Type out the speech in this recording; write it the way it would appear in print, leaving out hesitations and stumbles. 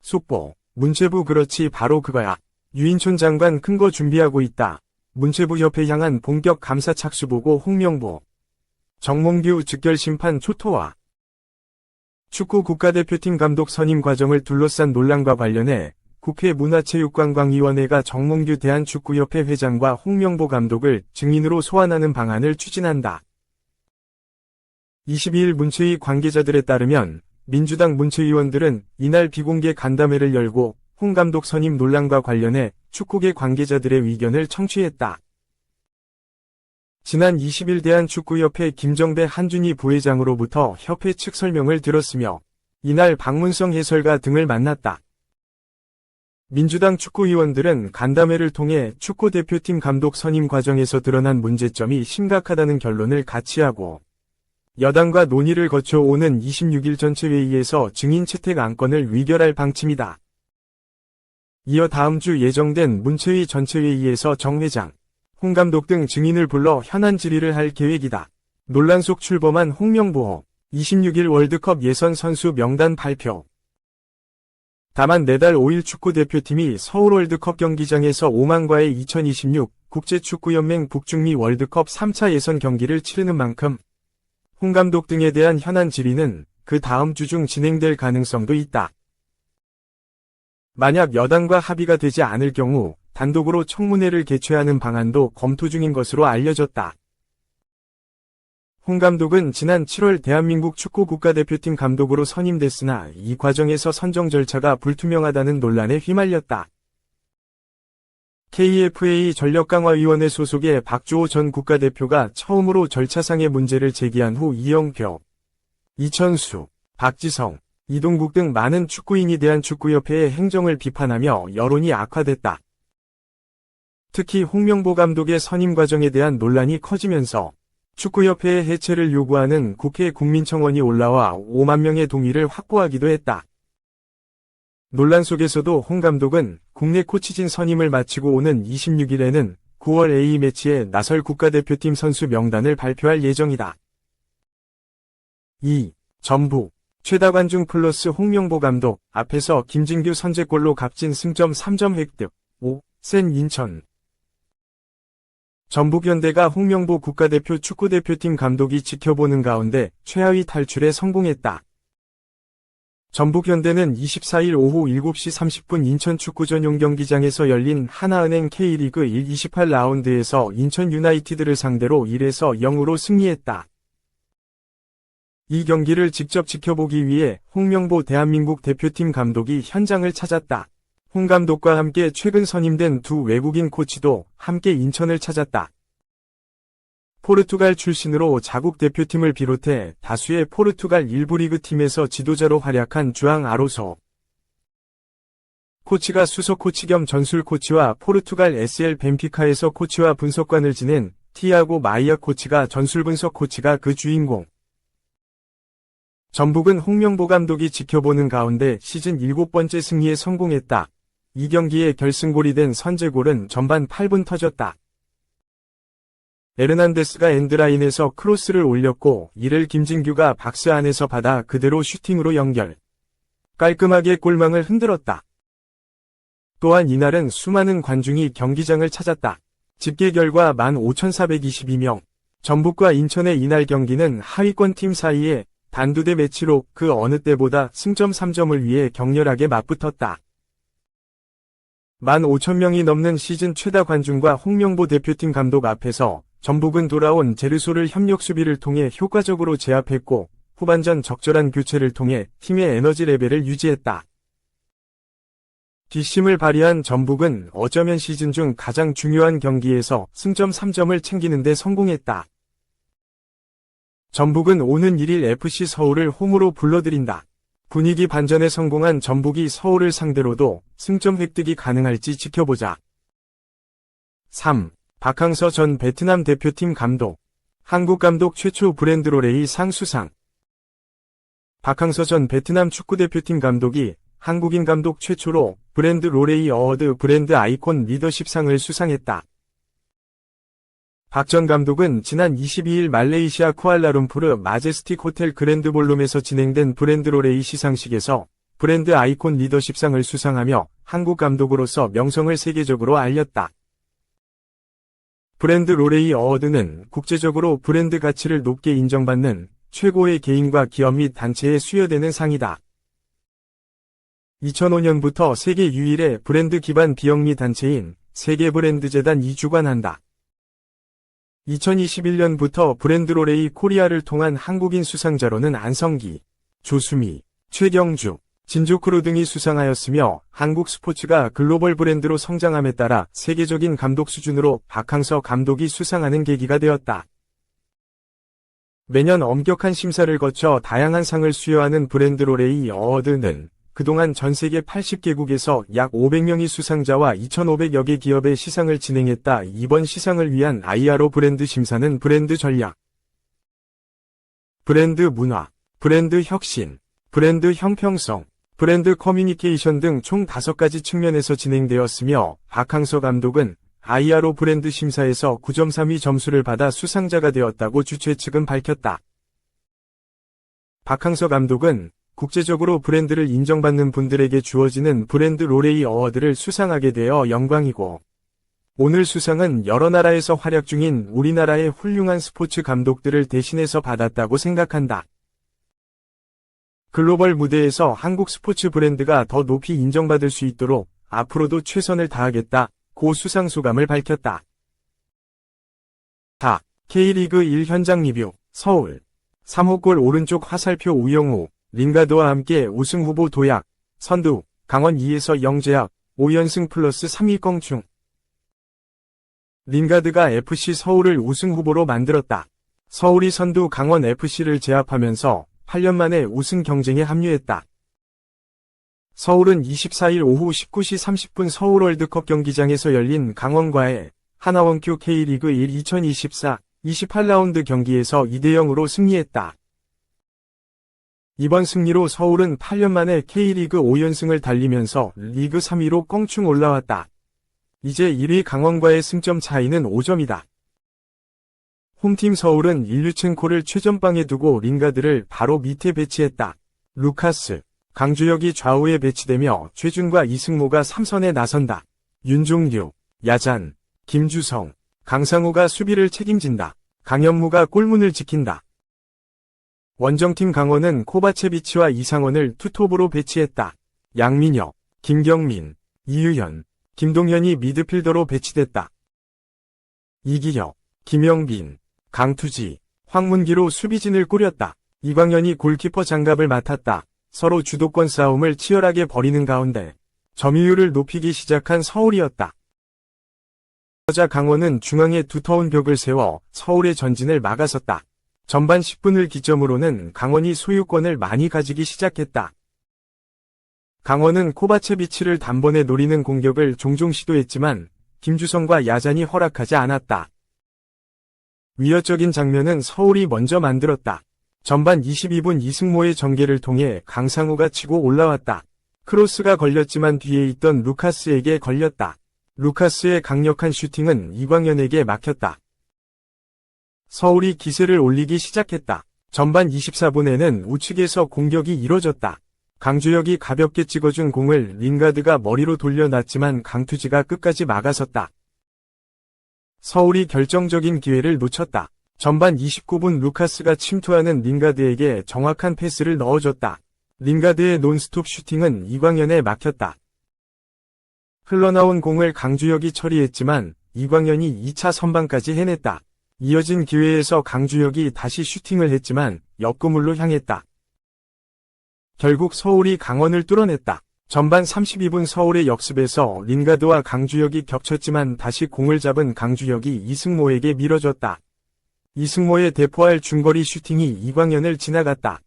속보. 문체부 그렇지 바로 그거야. 유인촌 장관 큰 거 준비하고 있다. 문체부 협회 향한 본격 감사 착수보고 홍명보. 정몽규 즉결심판 초토화. 축구 국가대표팀 감독 선임 과정을 둘러싼 논란과 관련해 국회 문화체육관광위원회가 정몽규 대한축구협회 회장과 홍명보 감독을 증인으로 소환하는 방안을 추진한다. 22일 문체위 관계자들에 따르면 민주당 문체위원들은 이날 비공개 간담회를 열고 홍 감독 선임 논란과 관련해 축구계 관계자들의 의견을 청취했다. 지난 20일 대한축구협회 김정배 한준희 부회장으로부터 협회 측 설명을 들었으며 이날 박문성 해설가 등을 만났다. 민주당 축구위원들은 간담회를 통해 축구대표팀 감독 선임 과정에서 드러난 문제점이 심각하다는 결론을 같이하고 여당과 논의를 거쳐 오는 26일 전체회의에서 증인 채택 안건을 의결할 방침이다. 이어 다음 주 예정된 문체위 전체회의에서 정 회장, 홍 감독 등 증인을 불러 현안 질의를 할 계획이다. 논란 속 출범한 홍명보. 26일 월드컵 예선 선수 명단 발표. 다만 내달 5일 축구대표팀이 서울 월드컵 경기장에서 오만과의 2026 국제축구연맹 북중미 월드컵 3차 예선 경기를 치르는 만큼 홍 감독 등에 대한 현안 질의는 그 다음 주 중 진행될 가능성도 있다. 만약 여당과 합의가 되지 않을 경우 단독으로 청문회를 개최하는 방안도 검토 중인 것으로 알려졌다. 홍 감독은 지난 7월 대한민국 축구 국가대표팀 감독으로 선임됐으나 이 과정에서 선정 절차가 불투명하다는 논란에 휘말렸다. KFA 전력강화위원회 소속의 박주호 전 국가대표가 처음으로 절차상의 문제를 제기한 후 이영표, 이천수, 박지성, 이동국 등 많은 축구인이 대한축구협회의 행정을 비판하며 여론이 악화됐다. 특히 홍명보 감독의 선임 과정에 대한 논란이 커지면서 축구협회의 해체를 요구하는 국회 국민청원이 올라와 5만 명의 동의를 확보하기도 했다. 논란 속에서도 홍 감독은 국내 코치진 선임을 마치고 오는 26일에는 9월 A매치에 나설 국가대표팀 선수 명단을 발표할 예정이다. 2. 전북. 최다 관중 플러스 홍명보 감독, 앞에서 김진규 선제골로 값진 승점 3점 획득. 5. 센 인천. 전북현대가 홍명보 국가대표 축구대표팀 감독이 지켜보는 가운데 최하위 탈출에 성공했다. 전북현대는 24일 오후 7시 30분 인천 축구 전용 경기장에서 열린 하나은행 K리그 1 28라운드에서 인천 유나이티드를 상대로 1에서 0으로 승리했다. 이 경기를 직접 지켜보기 위해 홍명보 대한민국 대표팀 감독이 현장을 찾았다. 홍 감독과 함께 최근 선임된 두 외국인 코치도 함께 인천을 찾았다. 포르투갈 출신으로 자국 대표팀을 비롯해 다수의 포르투갈 일부 리그 팀에서 지도자로 활약한 주앙 아로소 코치가 수석 코치 겸 전술 코치와 포르투갈 SL 벤피카에서 코치와 분석관을 지낸 티아고 마이아 코치가 전술 분석 코치가 그 주인공. 전북은 홍명보 감독이 지켜보는 가운데 시즌 7번째 승리에 성공했다. 이 경기에 결승골이 된 선제골은 전반 8분 터졌다. 에르난데스가 엔드라인에서 크로스를 올렸고 이를 김진규가 박스 안에서 받아 그대로 슈팅으로 연결. 깔끔하게 골망을 흔들었다. 또한 이날은 수많은 관중이 경기장을 찾았다. 집계 결과 15,422명. 전북과 인천의 이날 경기는 하위권 팀 사이에 단두대 매치로 그 어느 때보다 승점 3점을 위해 격렬하게 맞붙었다. 15,000명이 넘는 시즌 최다 관중과 홍명보 대표팀 감독 앞에서 전북은 돌아온 제르소를 협력 수비를 통해 효과적으로 제압했고 후반전 적절한 교체를 통해 팀의 에너지 레벨을 유지했다. 뒷심을 발휘한 전북은 어쩌면 시즌 중 가장 중요한 경기에서 승점 3점을 챙기는 데 성공했다. 전북은 오는 1일 FC 서울을 홈으로 불러들인다. 분위기 반전에 성공한 전북이 서울을 상대로도 승점 획득이 가능할지 지켜보자. 3. 박항서 전 베트남 대표팀 감독. 한국 감독 최초 브랜드 로레이 상 수상. 박항서 전 베트남 축구대표팀 감독이 한국인 감독 최초로 브랜드 로레이 어워드 브랜드 아이콘 리더십상을 수상했다. 박 전 감독은 지난 22일 말레이시아 쿠알라룸푸르 마제스틱 호텔 그랜드 볼룸에서 진행된 브랜드 로레이 시상식에서 브랜드 아이콘 리더십상을 수상하며 한국 감독으로서 명성을 세계적으로 알렸다. 브랜드 로레이 어워드는 국제적으로 브랜드 가치를 높게 인정받는 최고의 개인과 기업 및 단체에 수여되는 상이다. 2005년부터 세계 유일의 브랜드 기반 비영리 단체인 세계브랜드재단이 주관한다. 2021년부터 브랜드 로레이 코리아를 통한 한국인 수상자로는 안성기, 조수미, 최경주, 진조크루 등이 수상하였으며 한국 스포츠가 글로벌 브랜드로 성장함에 따라 세계적인 감독 수준으로 박항서 감독이 수상하는 계기가 되었다. 매년 엄격한 심사를 거쳐 다양한 상을 수여하는 브랜드 로레이 어워드는 그동안 전 세계 80개국에서 약 500명의 수상자와 2,500여 개 기업의 시상을 진행했다. 이번 시상을 위한 IRO 브랜드 심사는 브랜드 전략, 브랜드 문화, 브랜드 혁신, 브랜드 형평성, 브랜드 커뮤니케이션 등 총 5가지 측면에서 진행되었으며 박항서 감독은 IRO 브랜드 심사에서 9.3위 점수를 받아 수상자가 되었다고 주최 측은 밝혔다. 박항서 감독은 국제적으로 브랜드를 인정받는 분들에게 주어지는 브랜드 로레이 어워드를 수상하게 되어 영광이고, 오늘 수상은 여러 나라에서 활약 중인 우리나라의 훌륭한 스포츠 감독들을 대신해서 받았다고 생각한다. 글로벌 무대에서 한국 스포츠 브랜드가 더 높이 인정받을 수 있도록 앞으로도 최선을 다하겠다. 고 수상 소감을 밝혔다. K리그 1 현장 리뷰. 서울 3호 골 오른쪽 화살표 우영우, 링가드와 함께 우승 후보 도약. 선두 강원 2에서 0제압 5연승 플러스 3위 껑충. 링가드가 FC 서울을 우승 후보로 만들었다. 서울이 선두 강원 FC를 제압하면서 8년 만에 우승 경쟁에 합류했다. 서울은 24일 오후 19시 30분 서울 월드컵 경기장에서 열린 강원과의 하나원큐 K리그 1 2024 28라운드 경기에서 2대0으로 승리했다. 이번 승리로 서울은 8년 만에 K리그 5연승을 달리면서 리그 3위로 껑충 올라왔다. 이제 1위 강원과의 승점 차이는 5점이다. 홈팀 서울은 일류첸코를 최전방에 두고 링가드를 바로 밑에 배치했다. 루카스, 강주혁이 좌우에 배치되며 최준과 이승모가 3선에 나선다. 윤종규, 야잔, 김주성, 강상우가 수비를 책임진다. 강현무가 골문을 지킨다. 원정팀 강원은 코바체비치와 이상원을 투톱으로 배치했다. 양민혁, 김경민, 이유현, 김동현이 미드필더로 배치됐다. 이기혁, 김영빈, 강투지, 황문기로 수비진을 꾸렸다. 이광현이 골키퍼 장갑을 맡았다. 서로 주도권 싸움을 치열하게 벌이는 가운데 점유율을 높이기 시작한 서울이었다. 그러자 강원은 중앙에 두터운 벽을 세워 서울의 전진을 막아섰다. 전반 10분을 기점으로는 강원이 소유권을 많이 가지기 시작했다. 강원은 코바체비치를 단번에 노리는 공격을 종종 시도했지만 김주성과 야잔이 허락하지 않았다. 위협적인 장면은 서울이 먼저 만들었다. 전반 22분 이승모의 전개를 통해 강상우가 치고 올라왔다. 크로스가 걸렸지만 뒤에 있던 루카스에게 걸렸다. 루카스의 강력한 슈팅은 이광현에게 막혔다. 서울이 기세를 올리기 시작했다. 전반 24분에는 우측에서 공격이 이뤄졌다. 강주혁이 가볍게 찍어준 공을 링가드가 머리로 돌려놨지만 강투지가 끝까지 막아섰다. 서울이 결정적인 기회를 놓쳤다. 전반 29분 루카스가 침투하는 링가드에게 정확한 패스를 넣어줬다. 링가드의 논스톱 슈팅은 이광현에 막혔다. 흘러나온 공을 강주혁이 처리했지만 이광현이 2차 선방까지 해냈다. 이어진 기회에서 강주혁이 다시 슈팅을 했지만 옆구물로 향했다. 결국 서울이 강원을 뚫어냈다. 전반 32분 서울의 역습에서 링가드와 강주혁이 겹쳤지만 다시 공을 잡은 강주혁이 이승모에게 밀어줬다. 이승모의 대포할 중거리 슈팅이 이광현을 지나갔다.